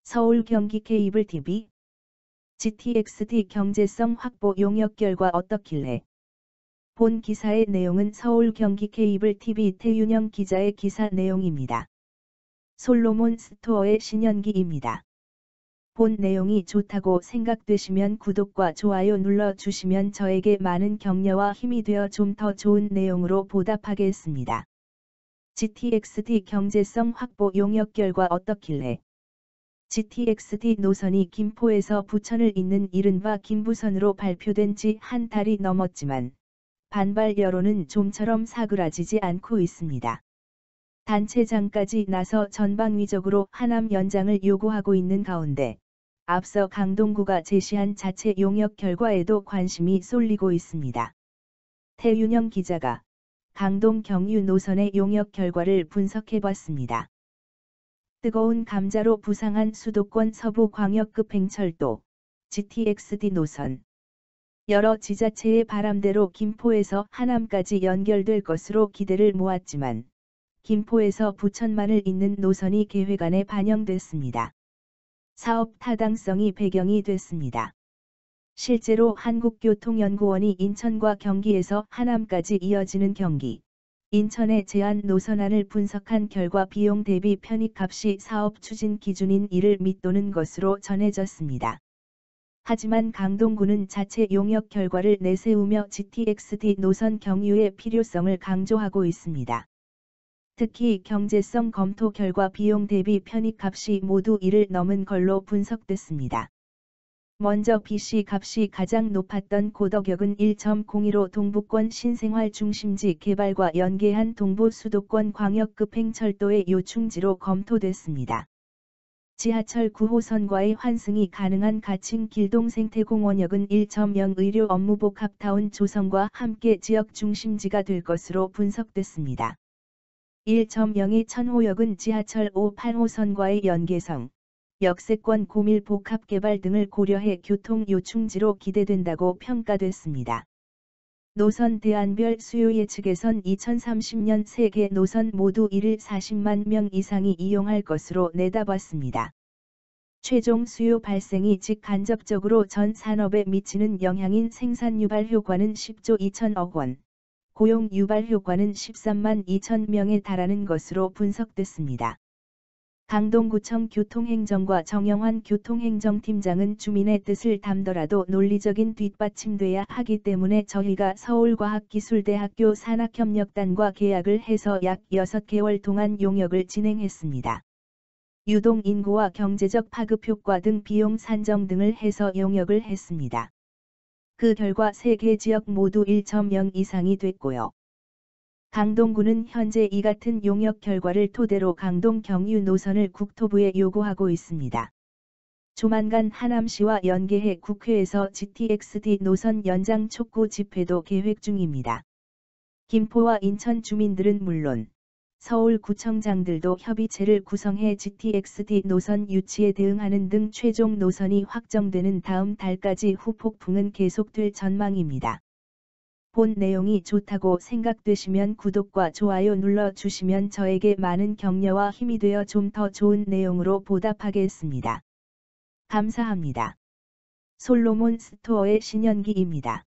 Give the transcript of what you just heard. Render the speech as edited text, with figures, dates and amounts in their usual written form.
서울 경기 케이블 TV GTX-D 경제성 확보 용역 결과 어떻길래? 본 기사의 내용은 서울 경기 케이블 TV 태윤영 기자의 기사 내용입니다. 솔로몬 스토어의 신현기입니다. 본 내용이 좋다고 생각되시면 구독과 좋아요 눌러주시면 저에게 많은 격려와 힘이 되어 좀 더 좋은 내용으로 보답하겠습니다. GTX-D 경제성 확보 용역 결과 어떻길래? GTX-D 노선이 김포에서 부천을 잇는 이른바 김부선으로 발표된 지 한 달이 넘었지만 반발 여론은 좀처럼 사그라지지 않고 있습니다. 단체장까지 나서 전방위적으로 하남 연장을 요구하고 있는 가운데 앞서 강동구가 제시한 자체 용역 결과에도 관심이 쏠리고 있습니다. 태윤영 기자가 강동 경유 노선의 용역 결과를 분석해봤습니다. 뜨거운 감자로 부상한 수도권 서부광역급행철도 GTX-D 노선. 여러 지자체의 바람대로 김포에서 하남까지 연결될 것으로 기대를 모았지만 김포에서 부천만을 잇는 노선이 계획안에 반영됐습니다. 사업 타당성이 배경이 됐습니다. 실제로 한국교통연구원이 인천과 경기에서 하남까지 이어지는 경기, 인천의 제한 노선안을 분석한 결과 비용 대비 편익값이 사업 추진 기준인 1을 밑도는 것으로 전해졌습니다. 하지만 강동구는 자체 용역 결과를 내세우며 GTX-D 노선 경유의 필요성을 강조하고 있습니다. 특히 경제성 검토 결과 비용 대비 편익값이 모두 1을 넘은 걸로 분석됐습니다. 먼저 BC 값이 가장 높았던 고덕역은 1.02로 동부권 신생활 중심지 개발과 연계한 동부 수도권 광역급행철도의 요충지로 검토됐습니다. 지하철 9호선과의 환승이 가능한 가칭 길동생태공원역은 1.0 의료 업무복합타운 조성과 함께 지역 중심지가 될 것으로 분석됐습니다. 1.02 천호역은 지하철 5, 8호선과의 연계성, 역세권 고밀 복합 개발 등을 고려해 교통 요충지로 기대된다고 평가됐습니다. 노선 대안별 수요 예측에선 2030년 세계 노선 모두 1일 40만 명 이상이 이용할 것으로 내다봤습니다. 최종 수요 발생이 직간접적으로 전 산업에 미치는 영향인 생산 유발 효과는 10조 2천억 원, 고용 유발 효과는 13만 2천 명에 달하는 것으로 분석됐습니다. 강동구청 교통행정과 정영환 교통행정팀장은 주민의 뜻을 담더라도 논리적인 뒷받침돼야 하기 때문에 저희가 서울과학기술대학교 산학협력단과 계약을 해서 약 6개월 동안 용역을 진행했습니다. 유동 인구와 경제적 파급 효과 등 비용 산정 등을 해서 용역을 했습니다. 그 결과 3개 지역 모두 1.0 이상이 됐고요. 강동구는 현재 이 같은 용역 결과를 토대로 강동 경유 노선을 국토부에 요구하고 있습니다. 조만간 하남시와 연계해 국회에서 GTX-D 노선 연장 촉구 집회도 계획 중입니다. 김포와 인천 주민들은 물론 서울구청장들도 협의체를 구성해 GTX-D 노선 유치에 대응하는 등 최종 노선이 확정되는 다음 달까지 후폭풍은 계속될 전망입니다. 본 내용이 좋다고 생각되시면 구독과 좋아요 눌러주시면 저에게 많은 격려와 힘이 되어 좀 더 좋은 내용으로 보답하겠습니다. 감사합니다. 솔로몬 스토어의 신현기입니다.